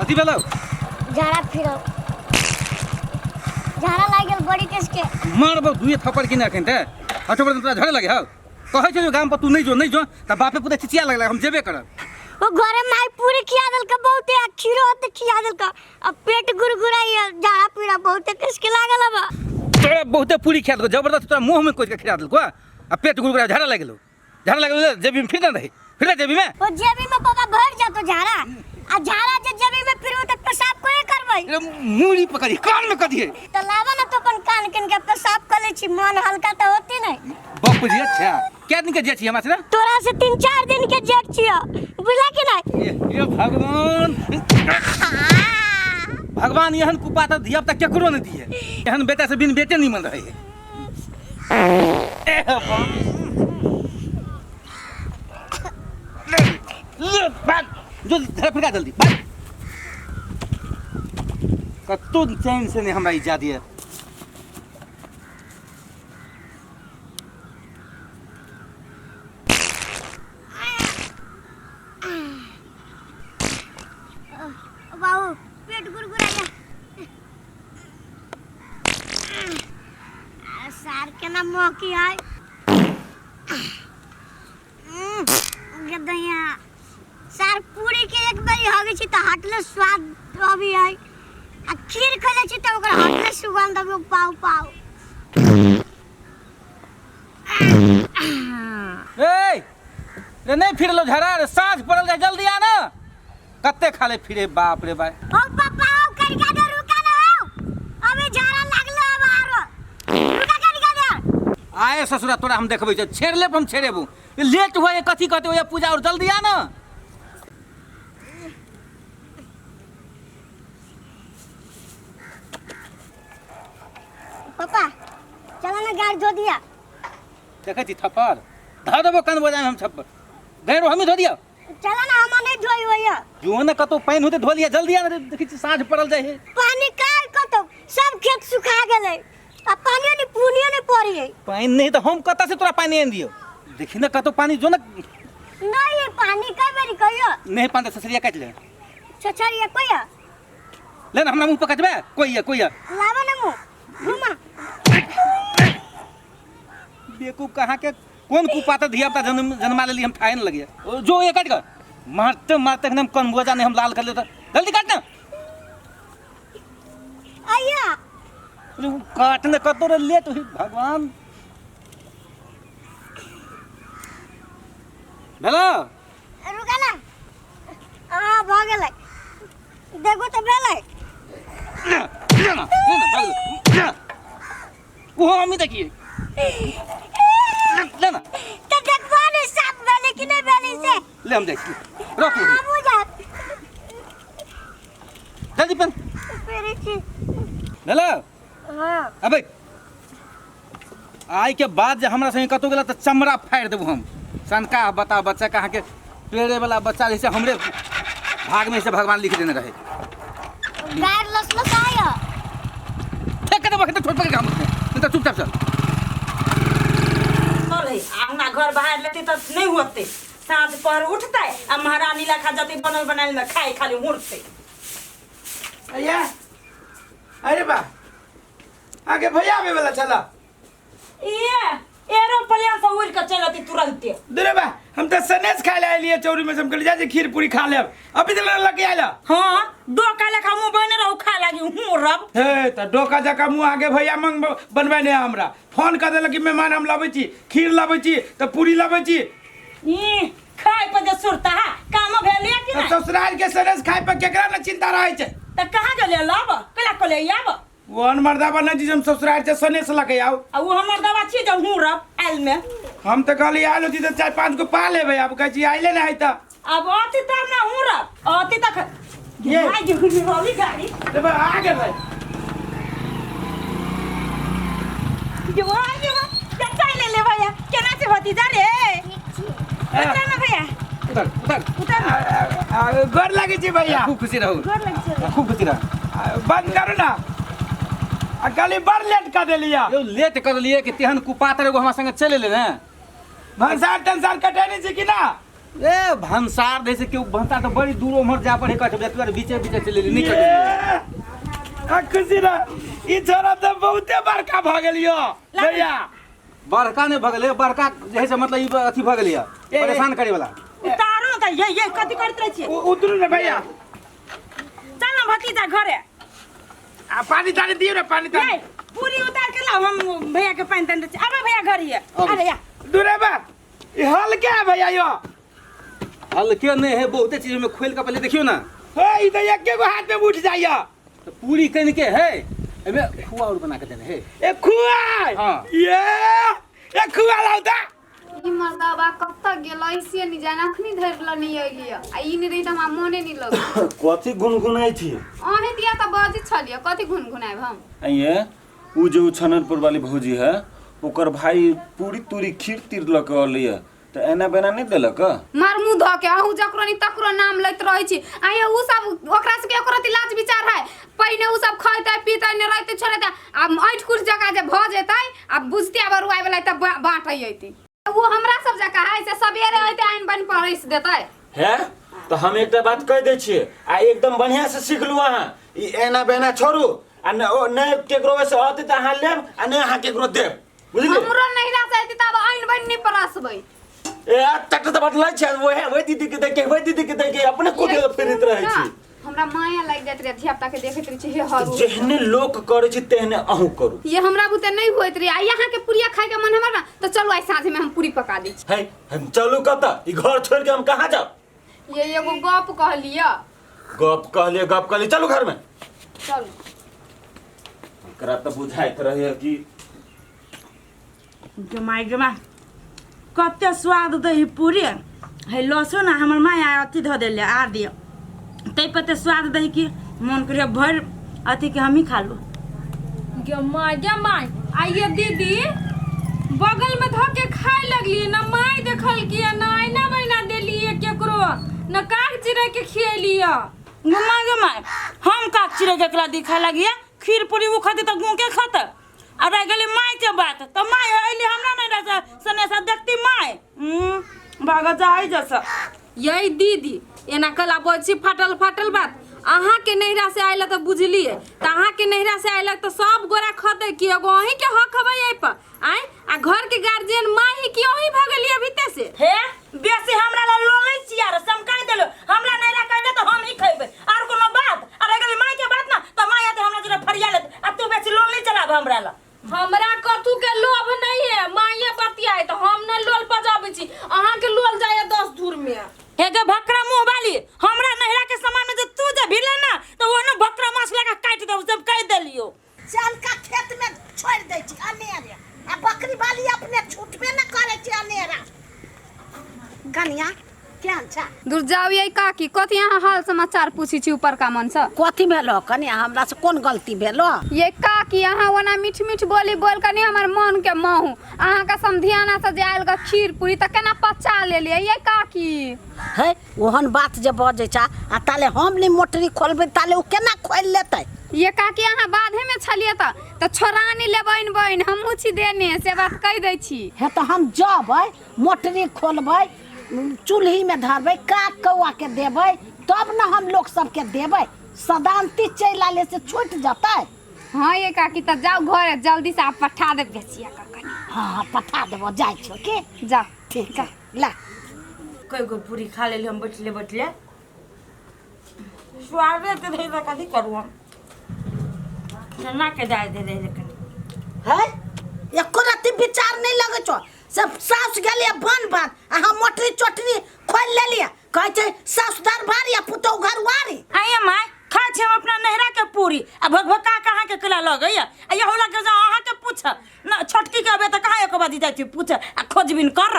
कथी भेलौ? झाड़ा फिरो झाड़ा लाग गेल बड़ी केस के मारबो दुए थप्पड़ किने अखन ते हटो पर तोरा झड़े लगे हौ कहै छै गाम पर तू नहीं जो त बापे पुते चिचिया लगला हम जेबे करब। वो घरे माई पूरी खिया देल का बहुते खीरो होते खिया देल का अब पेट गुरगुराई झाड़ा पीड़ा बहुते केस के लागल बा। तोरा बहुते पूरी खिया दो जबरदस्त तोरा मुंह में कोच के खिया देलको आ पेट गुरगुरा झाड़ा लागलो जेबी में फिर ना रही फिर जेबी में वो जेबी में पापा भर जातो झाड़ा आ झाड़ा जे जेबी में फिर वो तक पेशाब कोई करबै मूड़ी पकड़ी कान में कदिए त लावा ना तो अपन कान किन के पेशाब कर ले छी मन हल्का त होती नहीं बाप जी। अच्छा क्या दिन के जे छी हमरा से तोरा से 3-4 दिन के जेठ छियो बुझला कि नहीं? ये भगवान भगवान यहन कुपा त धिया तक केकरो न दिए एहन बेटा से बिन बेटे नहीं मन रहे भाग जो फिर जल्दी भाग कत्तू चैन से नहीं हमरा इजा दिए बाबू पेट गुरगुराया सार के ना मौकी है गदया सार पूरी के एक बारी हो गई छी त हटले स्वाद अभी है आ खीर खले छी त ओकर हटले सुगंध अभी पाऊ पाऊ ए रे नहीं फिरलो झरा रे साँझ पड़ल जाए जल्दी आ ना कत्ते खाले फिरे बाप रे बाप ओ पापा ओ करिका दे रुका ना हो अभी झाड़ा लागलो अब आरो रुका करिका दे आए ससुरा तोरा हम देखबै छ छेड़ले हम छेड़ेबू लेट होए कथी कहते होए पूजा और जल्दी आ ना पापा चला ना गाड़ी धो दिया देखै छी थप्पड़ धा देबो कान बजाय हम छप्पर गैरो हमी धो दिया चला ना हम नहीं धोई होया जो न कतो पानी होते धो लिया जल्दी आ ना देखै छी साँझ पड़ल जाए है पानी काल कतो सब खेत सुखा गेलै आ पानी नहीं पुनियो नहीं पड़ी है पानी नहीं तो हम कता से तोरा पानी आन दियो देखी ना कतो पानी जो न नहीं ये पानी कई बारी कहियो नहीं पानी ससरिया काट ले छछरिया कहियो ले ना हमरा मुंह पकड़बे कोई है लावा ना मुंह घुमा बेकूफ कहाँ के कौन कुपाता धिया पुता जन्मा लेली हम खाए न लगे जो ये काट कर मारते मारते एकदम कन बोझा नहीं हम लाल कर लेता जल्दी काट ना आया काटने कतो रे लेट हुई भगवान हेलो रुका ना हां भ गेलै देखो तो भेलै वो हमी देखिए ले ना तो देखबो ने साफ भेलै कि नहीं भेलै से ले हम देखिए रख ले बाबू जा जल्दी पन पेरे छी हेलो हां अबे आई के बाद जे हमरा संगे कतो गेला त चमड़ा फाड़ देबो हम सनका बता बच्चा कहाँ के पेड़े वाला बच्चा जैसे हमरे भाग में से भगवान लिख देने रहे गाड़ लस आया ठेक दे बखत छोड़ पकड़ हम तो चुपचाप चल चले आंगना घर बाहर लेते तो नहीं होते सांझ पर उठते आ महारानी लखा जते बनल बनाल में खाए खाली मुड़ते भैया अरे बा आगे भैया आवे वाला चला ये एरोप्लेन से उड़ के चलती तुरंत दुरे बा हम तो सनेस खाए ला लिए चौरी में हम जा खीर पूरी खा ले अभी तक लगे आइला हां दो काले का मुंह बने रहू खा लागी हूं रब हे त डोका जका मुंह आगे भैया मंग बनबै ने हमरा फोन कर देलक कि मेहमान हम लाबै छी खीर लाबै छी त पूरी लाबै छी ई खाए पर जे सुरता है काम भेलिया कि नहीं ससुराल के सनेस खाए पर केकरा न चिंता रहै छै त कहां गेले लाब कला कोले आब वन मर्दा बना जी हम ससुराल से सनेस लगे आओ आ वो हमर दवा छी जे हूं रब आइल में हम त कहली आइल होती त 4-5 को पा लेबै अब कहै छी आइले न है त अब आती तब ना हूं रब आती तक ये भाई जो हुई वाली गाड़ी रे बा आ गेल जो आ गया क्या ले भैया केना से भतीजा रे उतर ना भैया उतर गोर लगे छी भैया खूब खुशी रहू गोर लग चल खूब खुशी रह बंद करू ना आ गली बड़ लेट कर देलिया यो लेट कर लिए कि तेहन कुपातर एगो हमरा संगे चले ले ना भंसार टंसार कटे नहीं छी कि ना ए भंसार जैसे क्यों भंसार तो बड़ी दूर उमर जा पड़े कट बेतुआ बीचे बीचे चले ले नहीं कट खुशी ना ई छोरा तो बहुते बड़का भ गेलियो भैया बड़का नहीं भगले बड़का जैसे मतलब ई अथी भ गेलिया परेशान करे वाला उतारो त ये कथि करत रह छी उतरू रे भैया चल ना भतीजा घरे आ पानी तानी दियो रे पानी तानी ये पूरी उतार के लाओ हम भैया के पानी तंद अबे भैया घर ये अरे या दूरे बा ई हल क्या है भैया यो हल्के नहीं है बहुते चीज में खोल का पहले देखियो ना हे ई तो एक के हाथ में उठ जाइया तो पूरी कन के है एमे खुआ और बना के देने है ए खुआ हां ये खुआ लाउता ई मर्दाबा कब तक गेलो इसे नहीं जाना अखनी धरल नहीं आइलिया आ ई नहीं रही त हम मोने नहीं लग कथी गुनगुनाई थी ओहे दिया त बाजी छलिया कथि गुनगुनाए हम ये उ जो छनरपुर वाली भौजी है ओकर भाई पूरी तूरी खीर तीर लक लिया तो एना बेना नहीं देलक मार मुंह ध के आहू जकरो नहीं तकरो नाम लैत रहै छी आये उ सब ओकरा से के ओकरा लाज विचार है पहिने उ सब खैतै पीतै ने रहतै छोड़तै आ ऐठ कुछ जगह जे भ जेतै आ बुझतिया बरुआई वाला त बांटै जैतै वो हमरा सब जगह है से सबेरे होते आइन बन परस देतै है तो हम एकटा बात कह दे छियै आ एकदम बढ़िया से सीख लू अहाँ ई एना बेना छोड़ू आ न केकरो से होतै त अहाँ लेब आ न अहाँ केकरो देब बुझलियै हमरो नहीं रह जायती त आइन बन नहीं परसबै ए तक त बदलै छै वो दीदी के देखे वो दीदी के देखे अपने खुद फिरत रहै छी हमरा माया लाग जात रे धियापुता के देखैत रही छी हे हरू जेहने लोक करे छी तेहने अहू करू ये हमरा बुते नहीं होइत रे आ यहाँ के पूरिया खाए के मन हमर ना तो चलो आई साँझ में हम पूरी पका दै छी है हम चलू कत ई घर छोड़ के हम कहां जाब ये एगो गप कहलिया गप कहलिए चलू घर में चलो एकरा त बुझाइत रहे कि जमा कते स्वाद दही पूरी है लहसुन हमर माया अथी ध देले आर दियो तै पते स्वाद दही की मन करे भर अथी के हम ही खा लो जमाई आइए दीदी बगल में धो के खाए लगली न माई देखल की न आईना महीना देलिए केकरो न काग चिड़ै के खिएलिए जमा हम का चिड़ै केकरा दिखा लगिए खीर पूरी वो खाते त गूं के खाता आ रह गेली माई के बात त माई आइली हमरा नहीं रह सने सा देखती माई भागा जाई जैसा यही दीदी एना कला बोची फाटल फाटल बात अहाँ के नैहरा से आइला तो बुझलिए त अहाँ के नैहरा से आइला तो सब गोरा खते कि एगो अहीं के हक हबै एहि पर आय आ घर के गार्जियन माई ही की अहीं भ गेलिए भीतर से हे बेसी हमरा ला लोलै छिया रे समकाय देलो हमरा नैहरा कह दे तो हम ही खइबे और कोनो बात अरे गेली माई के बात ना त माई आते हमरा जरा फरिया ले आ तू बेसी लोलै चलाब हमरा ला हमरा कथू के लोभ नहीं है माइये बतिया है तो हम न लोल पजाबै छी अहाँ के लोल जाय 10 दूर में हे गे भकरा मुंह वाली हमरा नैहरा के सामान में जे तू जे भिले ना तो वो न भकरा मांस लगा काट दे सब कह देलियो चल का खेत में छोड़ दे छी अनेरे आ बकरी वाली अपने छूटबे न करे छी अनेरा गनिया क्या अच्छा दूर जाओ ये काकी कथि यहाँ हाल समाचार पूछी छी ऊपर का मन से कथी भेलो कनिया हमरा से कोन गलती भेलो ये काकी यहाँ वना मीठ मीठ बोली बोल कनी हमर मन के महू अहाँ का समधियाना से जायल का खीर पूरी त केना पचा ले लिए ये काकी है ओहन बात जे बजे छा आ ताले हम नहीं मोटरी खोलबे ताले उ केना खोल लेतै ये काकी अहाँ बाधे में छलिए त छोरानी लेबैन बइन हमहू छी देने से बात कह दै छी हे त हम जबै मोटरी खोलबै चूल्ही में धरबै काट कौआ के देबै तब न हम लोग सबके देबै सदांती चैला ले से छूट जतै हाँ ये काकी त जाओ घर जल्दी से आप पठा दे बेचिया का कनी हाँ पठा देबो जाय छो के जाओ ठीक है ला कोई को पूरी खा लेली हम बैठले स्वाद ते दे कथी करू हम ना के जाय दे लेकिन है एको रति विचार नहीं लगे छो सब सास गेलिए बन बन आ हम मोटरी चोटरी खोल लेलिए कहै छै सास दरबार या पुतौ घरवारी आइए माय खा छे हम अपना नैहरा के पूरी आ भगभका कहाँ के कला लगैया आ ये होला के जा अहाँ के पूछ ना छोटकी के अबे त कहाँ एक बाजी जाय छी पूछ आ खोजबिन कर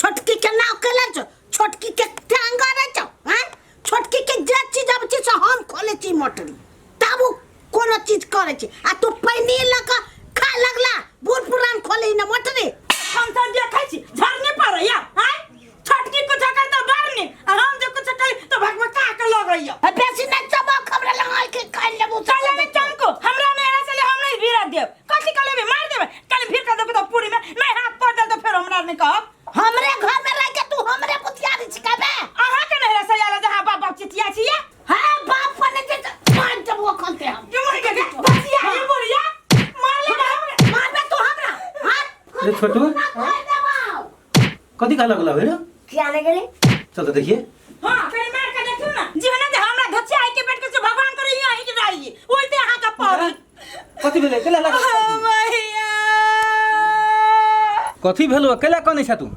छोटकी के नाव केले छो छोटकी के टांगा रे छो हैं छोटकी के जे चीज अब छी से हम खोले छी मोटरी तब कोनो चीज करे छी आ तू पैनी लक खा लगला बूढ़ पुरान खोले न मोटरी हम तो देखै छी झरने पर या हैं छोटकी कुछ कर तो बारनी आ हम जे कुछ कहि तो भगभका के लगैया बेसी न चमक हमरा लगाय के खाइ लेबू चले में चमको हमरा नैहरा से ले हम नहीं भीरा देब कथि कले भी मार देबे कल भीर का देबे तो पूरी में नहीं हाथ पर दे तो फिर हमरा नहीं कहब हमरे घर में रह के तू हमरे पुतियारी अरे छोटू कथी कहला बोला रे क्या ले गेले चल तो देखिए हां फिर मार के देखू ना जी ना जे हमरा धच्चे आई के बैठ के से भगवान करे यहीं के जाइए ओइते अहाँ का पड़ी कथी भेलै केला लगा भैया कथी भेलो केला कने छ तू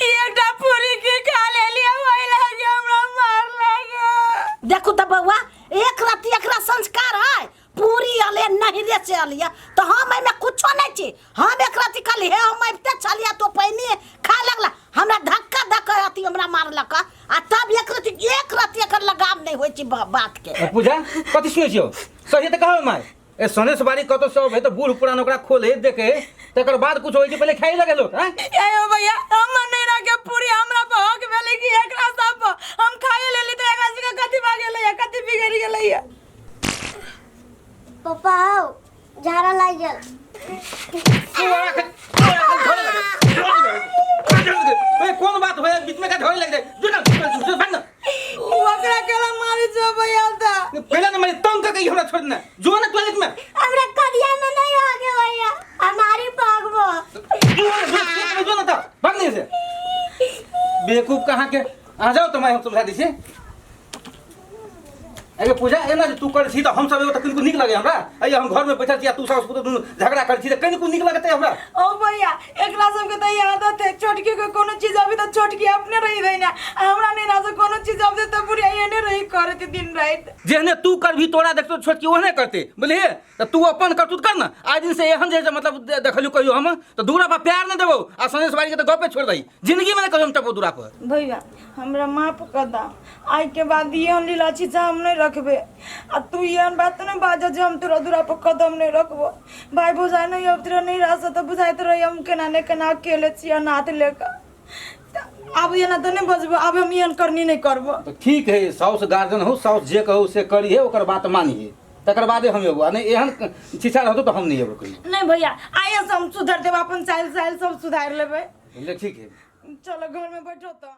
एकटा पूरी के खा ले लिया वही लगे हमरा मार लगे देखो तो बउआ एक रात एकरा संस्कार है पूरी अले नहीं रे से अलिया तो हम में कुछो नहीं छी हम एक रात कल हे हम ते चलिया तो पहिने खा लगला हमरा धक्का धक्का आती हमरा मारलक आ तब एक रात एकर लगाम नहीं होई छी बात के पूजा कथी सुनै छियो सही त कहौ माय ए सनेस बारी कतो सब है तो बूढ़ पुरान ओकरा खोले देखे तकर बाद कुछ होई छै पहले खाई लगे लोग हैं आयो भैया हम नहीं रखे पूरी हमरा पे हक भेले कि एकरा सब हम खाए लेली तो एकरा से कथि भाग गेलै कथि बिगड़ गेलै पापा आओ झाड़ा लग गया ए कौन बात होय बीच में का ढोल लग दे जो बंद ओकरा केला मारी जो भैया ता पहले न मारी तंग करके हमरा छोड़ देना जो ना टॉयलेट में हमरा कदिया में नहीं आ गया भैया हमारी भागबो जो ना था भागने से बेवकूफ कहां के आ जाओ तो मैं हम समझा दी छी अरे पूजा एना जे तू कर छी त हम सब एगो त किनको निक लगे हमरा अय हम घर में बैठल छी तू सास पुत झगड़ा कर छी त किनको निक लगते हमरा ओ भैया एकरा सब के त ये आदत है छोटकी के कोनो चीज अभी त छोटकी अपने रही देना हमरा नहीं ना से कोनो चीज अब त पूरी एने रही करते दिन रात जेहने तू कर भी तोरा देखतो छोटकी ओहने करते बुझलिए त तू अपन करतूत कर ना आज दिन से एहन जे मतलब देखलु कहियो हम त दूरा पर प्यार न देबो आ सनेश बारी के त गपे छोड़ दई जिंदगी में कहियो हम टपो दूरा पर भैया हमरा माफ कर दा आई के बाद ये लीला चीज हम नहीं रखबे आ तू ये बात न बाजा जे हम तोरा दूरा पर कदम नहीं रखबो भाई बुझाई नहीं अब तेरा नहीं रह सकता बुझाई तो रही हम केना अकेले छी नाथ लेकर अब ये ना तो नहीं बजबो अब हम ये करनी नहीं करबो तो ठीक है साउस गार्जियन हो साउस जे कहू से करी है ओकर बात मानी है तकर बादे हम एबो नहीं एहन छिछा रहतो तो हम नहीं एबो कहीं नहीं भैया आइए हम सुधर देब अपन चाइल सब सुधार लेबे ठीक है चलो घर में बैठो तो